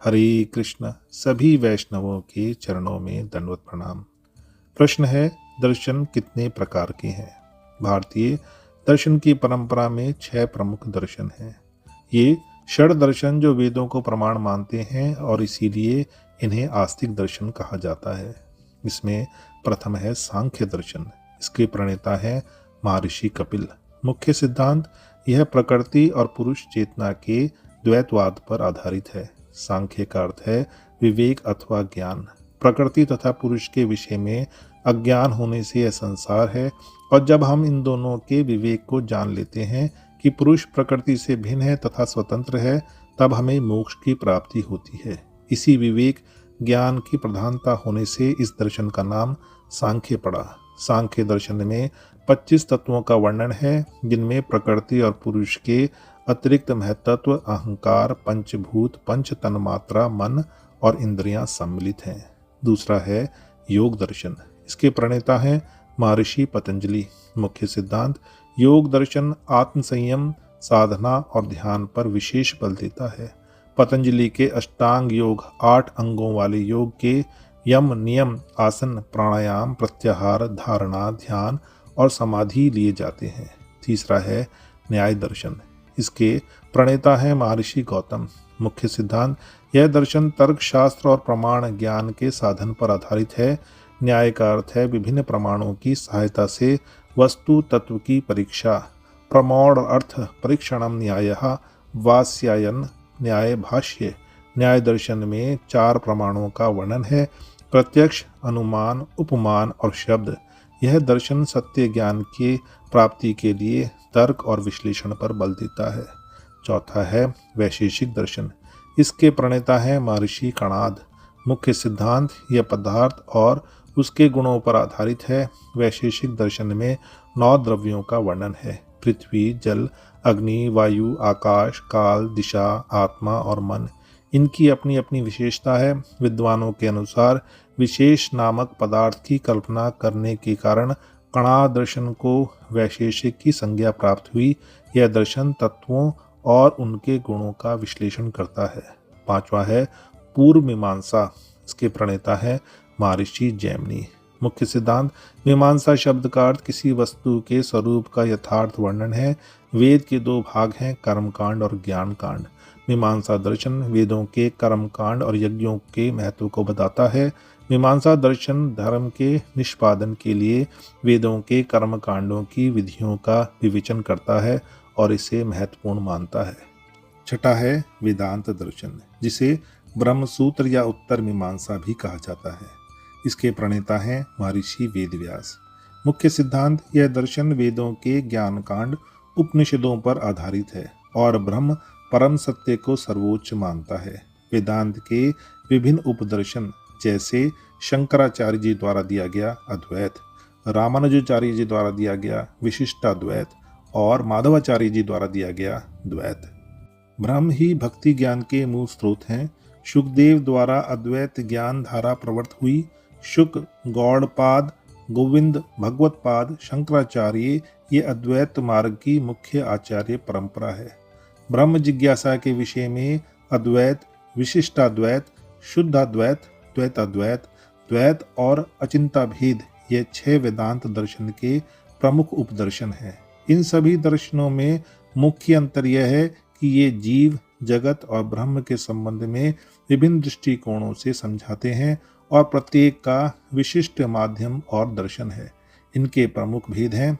हरे कृष्ण। सभी वैष्णवों के चरणों में दंडवत प्रणाम। प्रश्न है, दर्शन कितने प्रकार के हैं? भारतीय दर्शन की परंपरा में 6 प्रमुख दर्शन हैं। ये षड दर्शन जो वेदों को प्रमाण मानते हैं और इसीलिए इन्हें आस्तिक दर्शन कहा जाता है। इसमें प्रथम है सांख्य दर्शन। इसके प्रणेता है महर्षि कपिल। मुख्य सिद्धांत यह प्रकृति और पुरुष चेतना के द्वैतवाद पर आधारित है। सांख्य का अर्थ है विवेक अथवा ज्ञान। प्रकृति तथा पुरुष के विषय में अज्ञान होने से यह संसार है, और जब हम इन दोनों के विवेक को जान लेते हैं कि पुरुष प्रकृति से भिन्न है तथा स्वतंत्र है, तब हमें मोक्ष की प्राप्ति होती है। इसी विवेक ज्ञान की प्रधानता होने से इस दर्शन का नाम सांख्य पड़ा। सांख्य दर्शन में 25 तत्वों का वर्णन है, जिनमें प्रकृति और पुरुष के अतिरिक्त महत्त्व, अहंकार, पंचभूत, पंच तन्मात्रा, मन और इंद्रियां सम्मिलित हैं। दूसरा है योग दर्शन। इसके प्रणेता हैं महर्षि पतंजलि। मुख्य सिद्धांत योग दर्शन आत्म संयम, साधना और ध्यान पर विशेष बल देता है। पतंजलि के अष्टांग योग 8 अंगों वाले योग के यम, नियम, आसन, प्राणायाम, प्रत्याहार, धारणा, ध्यान और समाधि लिए जाते हैं। तीसरा है न्याय दर्शन। इसके प्रणेता है महर्षि गौतम। मुख्य सिद्धांत यह दर्शन तर्क शास्त्र और प्रमाण ज्ञान के साधन पर आधारित है। न्याय का अर्थ है विभिन्न प्रमाणों की सहायता से वस्तु तत्व की परीक्षा। प्रमाण अर्थ परीक्षणम न्यायः वास्यायन न्याय भाष्य। न्याय दर्शन में 4 प्रमाणों का वर्णन है: प्रत्यक्ष, अनुमान, उपमान और शब्द। यह दर्शन सत्य ज्ञान के प्राप्ति के लिए तर्क और विश्लेषण पर बल देता है। चौथा है वैशेषिक दर्शन। इसके प्रणेता है महर्षि कणाद। मुख्य सिद्धांत यह पदार्थ और उसके गुणों पर आधारित है। वैशेषिक दर्शन में 9 द्रव्यों का वर्णन है: पृथ्वी, जल, अग्नि, वायु, आकाश, काल, दिशा, आत्मा और मन। इनकी अपनी अपनी विशेषता है। विद्वानों के अनुसार विशेष नामक पदार्थ की कल्पना करने के कारण कणा दर्शन को वैशेषिक की संज्ञा प्राप्त हुई। यह दर्शन तत्वों और उनके गुणों का विश्लेषण करता है। पांचवा है पूर्व मीमांसा। इसके प्रणेता है महर्षि जैमिनी। मुख्य सिद्धांत मीमांसा शब्द का अर्थ किसी वस्तु के स्वरूप का यथार्थ वर्णन है। वेद के 2 भाग हैं, कर्मकांड और ज्ञान कांड। मीमांसा दर्शन वेदों के कर्मकांड और यज्ञों के महत्व को बताता है। मीमांसा दर्शन धर्म के निष्पादन के लिए वेदों के कर्मकांडों की विधियों का विवेचन करता है और इसे महत्वपूर्ण मानता है। छठा है वेदांत दर्शन, जिसे ब्रह्मसूत्र या उत्तर मीमांसा भी कहा जाता है। इसके प्रणेता हैं महर्षि वेदव्यास। मुख्य सिद्धांत यह दर्शन वेदों के ज्ञान कांड उपनिषदों पर आधारित है और ब्रह्म परम सत्य को सर्वोच्च मानता है। वेदांत के विभिन्न उपदर्शन जैसे शंकराचार्य जी द्वारा दिया गया अद्वैत, रामानुजाचार्य जी द्वारा दिया गया विशिष्टाद्वैत और माधवाचार्य जी द्वारा दिया गया द्वैत। ब्रह्म ही भक्ति ज्ञान के मूल स्रोत हैं। शुकदेव द्वारा अद्वैत ज्ञान धारा प्रवृत्त हुई। शुक, गौड़पाद, गोविंद, भगवतपाद, शंकराचार्य ये अद्वैत मार्ग की मुख्य आचार्य परंपरा है। ब्रह्म जिज्ञासा के विषय में अद्वैत, विशिष्टाद्वैत, शुद्धाद्वैत, द्वैताद्वैत, द्वैत और अचिंता भेद ये 6 वेदांत दर्शन के प्रमुख उपदर्शन हैं। इन सभी दर्शनों में मुख्य अंतर यह है कि ये जीव, जगत और ब्रह्म के संबंध में विभिन्न दृष्टिकोणों से समझाते हैं और प्रत्येक का विशिष्ट माध्यम और दर्शन है। इनके प्रमुख भेद हैं: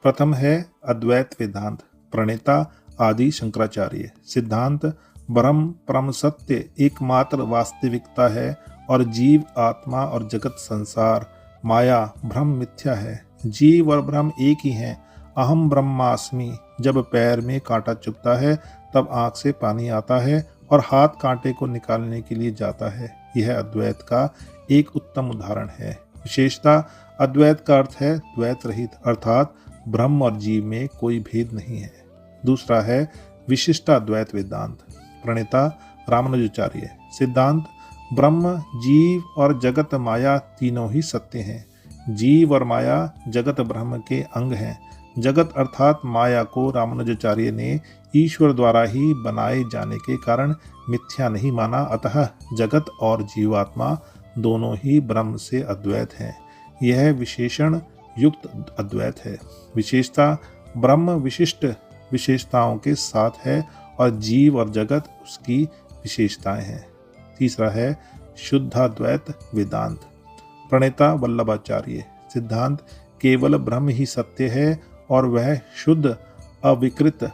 प्रथम है अद्वैत वेदांत। प्रणेता आदि शंकराचार्य। सिद्धांत ब्रह्म परम सत्य एकमात्र वास्तविकता है और जीव, आत्मा और जगत संसार, माया, भ्रम मिथ्या है। जीव और ब्रह्म एक ही हैं। अहम ब्रह्मास्मि। जब पैर में कांटा चुभता है तब आंख से पानी आता है और हाथ कांटे को निकालने के लिए जाता है। यह अद्वैत का एक उत्तम उदाहरण है। विशेषता अद्वैत का अर्थ है द्वैत रहित, अर्थात ब्रह्म और जीव में कोई भेद नहीं है। दूसरा है विशिष्टाद्वैत वेदांत। प्रणेता रामानुजाचार्य। सिद्धांत ब्रह्म, जीव और जगत माया तीनों ही सत्य हैं। जीव और माया जगत ब्रह्म के अंग हैं। जगत अर्थात माया को रामानुजाचार्य ने ईश्वर द्वारा ही बनाए जाने के कारण मिथ्या नहीं माना, अतः जगत और जीवात्मा दोनों ही ब्रह्म से अद्वैत हैं। यह विशेषण युक्त अद्वैत है। विशेषता ब्रह्म विशिष्ट विशेषताओं के साथ है और जीव और जगत उसकी विशेषताएं हैं। तीसरा है शुद्धाद्वैत वेदांत। प्रणेता वल्लभाचार्य। सिद्धांत केवल ब्रह्म ही सत्य है और वह शुद्ध अविकृत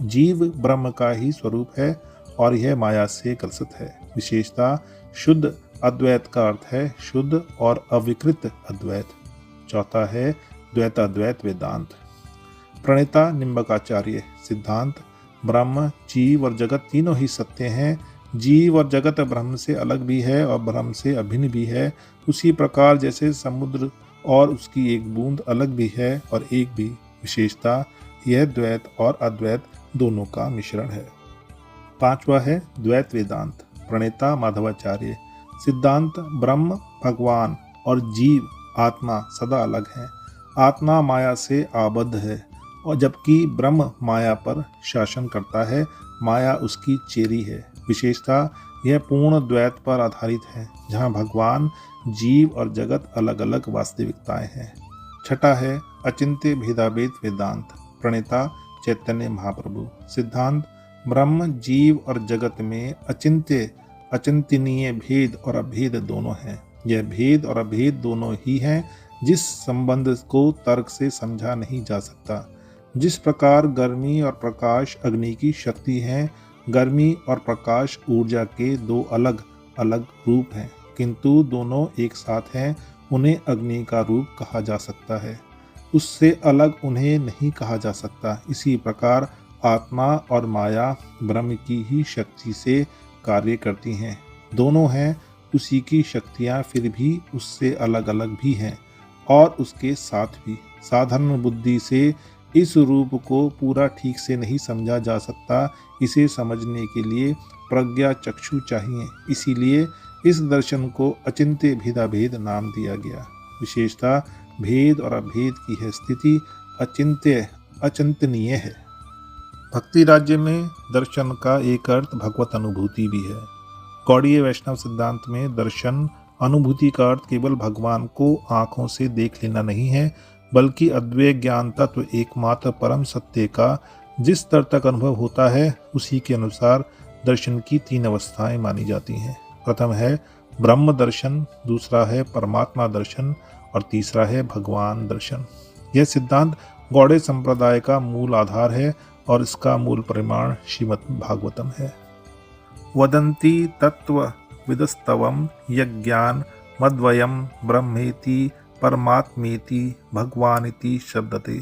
जीव ब्रह्म का ही स्वरूप है और यह माया से ग्रसित है। विशेषता शुद्ध अद्वैत का अर्थ है शुद्ध और अविकृत अद्वैत। चौथा है द्वैताद्वैत वेदांत। प्रणेता निम्बकाचार्य। सिद्धांत ब्रह्म जीव और जगत तीनों ही सत्य हैं। जीव और जगत ब्रह्म से अलग भी है और ब्रह्म से अभिन्न भी है। उसी प्रकार जैसे समुद्र और उसकी एक बूंद अलग भी है और एक भी। विशेषता यह द्वैत और अद्वैत दोनों का मिश्रण है। पांचवा है द्वैत वेदांत। प्रणेता माधवाचार्य। सिद्धांत ब्रह्म भगवान और जीव आत्मा सदा अलग है। आत्मा माया से आबद्ध है और जबकि ब्रह्म माया पर शासन करता है, माया उसकी चेरी है। विशेषता यह पूर्ण द्वैत पर आधारित है, जहाँ भगवान जीव और जगत अलग अलग वास्तविकताएं हैं। छठा है अचिंत्य भेदाभेद वेदांत। प्रणेता चैतन्य महाप्रभु। सिद्धांत ब्रह्म जीव और जगत में अचिंतनीय भेद और अभेद दोनों हैं। यह भेद और अभेद दोनों ही हैं जिस संबंध को तर्क से समझा नहीं जा सकता। जिस प्रकार गर्मी और प्रकाश अग्नि की शक्ति हैं, गर्मी और प्रकाश ऊर्जा के दो अलग अलग रूप हैं, किंतु दोनों एक साथ हैं। उन्हें अग्नि का रूप कहा जा सकता है, उससे अलग उन्हें नहीं कहा जा सकता। इसी प्रकार आत्मा और माया ब्रह्म की ही शक्ति से कार्य करती हैं। दोनों हैं उसी की शक्तियाँ, फिर भी उससे अलग अलग भी हैं और उसके साथ भी। साधारण बुद्धि से इस रूप को पूरा ठीक से नहीं समझा जा सकता। इसे समझने के लिए प्रज्ञा चक्षु चाहिए। इसीलिए इस दर्शन को अचिंत्य भेदाभेद नाम दिया गया। विशेषता भेद और अभेद की है स्थिति अचिंतनीय है। भक्ति राज्य में दर्शन का एक अर्थ भगवत अनुभूति भी है। गौड़ीय वैष्णव सिद्धांत में दर्शन अनुभूति का अर्थ केवल भगवान को आँखों से देख लेना नहीं है, बल्कि अद्वैय ज्ञान तत्व एकमात्र परम सत्य का जिस स्तर तक अनुभव होता है, उसी के अनुसार दर्शन की तीन अवस्थाएं मानी जाती हैं। प्रथम है ब्रह्म दर्शन, दूसरा है परमात्मा दर्शन और तीसरा है भगवान दर्शन। यह सिद्धांत गौड़ीय संप्रदाय का मूल आधार है और इसका मूल परिमाण श्रीमद् भागवतम है। वदन्ति तत्व विदस्तवम यज्ञान मद्वयम ब्रह्मेति परमात्मेति भगवानिति शब्दते।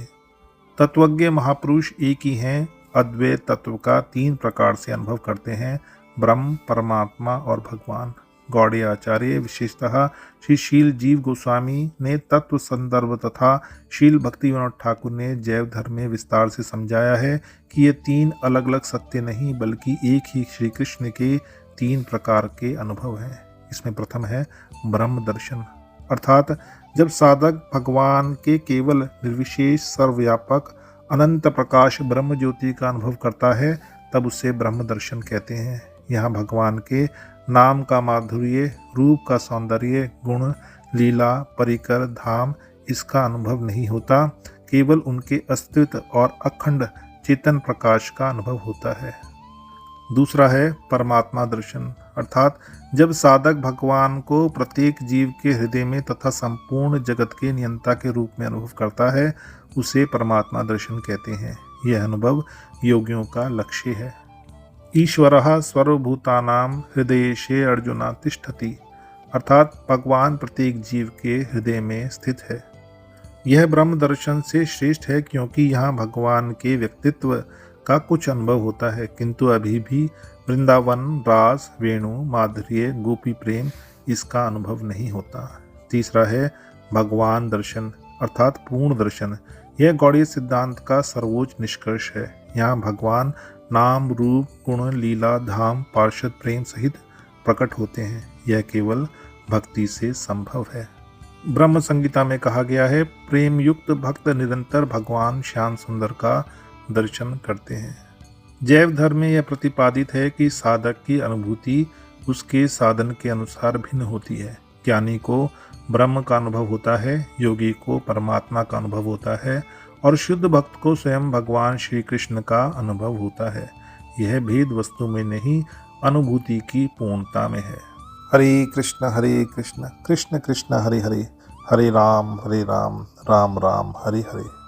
तत्वज्ञ महापुरुष एक ही हैं, अद्वैत तत्व का तीन प्रकार से अनुभव करते हैं, ब्रह्म, परमात्मा और भगवान। गौड़ीय आचार्य विशेषतः श्री शील जीव गोस्वामी ने तत्व संदर्भ तथा शील भक्ति विनोद ठाकुर ने जैव धर्म में विस्तार से समझाया है कि ये तीन अलग अलग सत्य नहीं, बल्कि एक ही श्री कृष्ण के तीन प्रकार के अनुभव हैं। इसमें प्रथम है ब्रह्म दर्शन, अर्थात जब साधक भगवान के केवल निर्विशेष सर्वव्यापक अनंत प्रकाश ब्रह्म ज्योति का अनुभव करता है, तब उसे ब्रह्म दर्शन कहते हैं। यहाँ भगवान के नाम का माधुर्य, रूप का सौंदर्य, गुण, लीला, परिकर, धाम इसका अनुभव नहीं होता, केवल उनके अस्तित्व और अखंड चेतन प्रकाश का अनुभव होता है। दूसरा है परमात्मा दर्शन, अर्थात जब साधक भगवान को प्रत्येक जीव के हृदय में तथा संपूर्ण जगत के नियंता के रूप में अनुभव करता है, उसे परमात्मा दर्शन कहते हैं। यह अनुभव योगियों का लक्ष्य है। ईश्वरः सर्वभूतानां हृदयेशे अर्जुना तिष्ठति, अर्थात भगवान प्रत्येक जीव के हृदय में स्थित है। यह ब्रह्म दर्शन से श्रेष्ठ है, क्योंकि यहाँ भगवान के व्यक्तित्व का कुछ अनुभव होता है, किंतु अभी भी वृंदावन, रास, वेणु, माधुर्य, गोपी प्रेम इसका अनुभव नहीं होता। तीसरा है भगवान दर्शन, अर्थात पूर्ण दर्शन। यह गौड़ीय सिद्धांत का सर्वोच्च निष्कर्ष है। यहाँ भगवान नाम, रूप, गुण, लीला, धाम, पार्षद प्रेम सहित प्रकट होते हैं। यह केवल भक्ति से संभव है। ब्रह्म संगीता में कहा गया है, प्रेम युक्त भक्त निरंतर भगवान श्याम सुंदर का दर्शन करते हैं। जैव धर्म में यह प्रतिपादित है कि साधक की अनुभूति उसके साधन के अनुसार भिन्न होती है। ज्ञानी को ब्रह्म का अनुभव होता है, योगी को परमात्मा का अनुभव होता है और शुद्ध भक्त को स्वयं भगवान श्री कृष्ण का अनुभव होता है। यह भेद वस्तु में नहीं, अनुभूति की पूर्णता में है। हरे कृष्ण कृष्ण कृष्ण हरे हरे, हरे राम राम राम हरे हरे।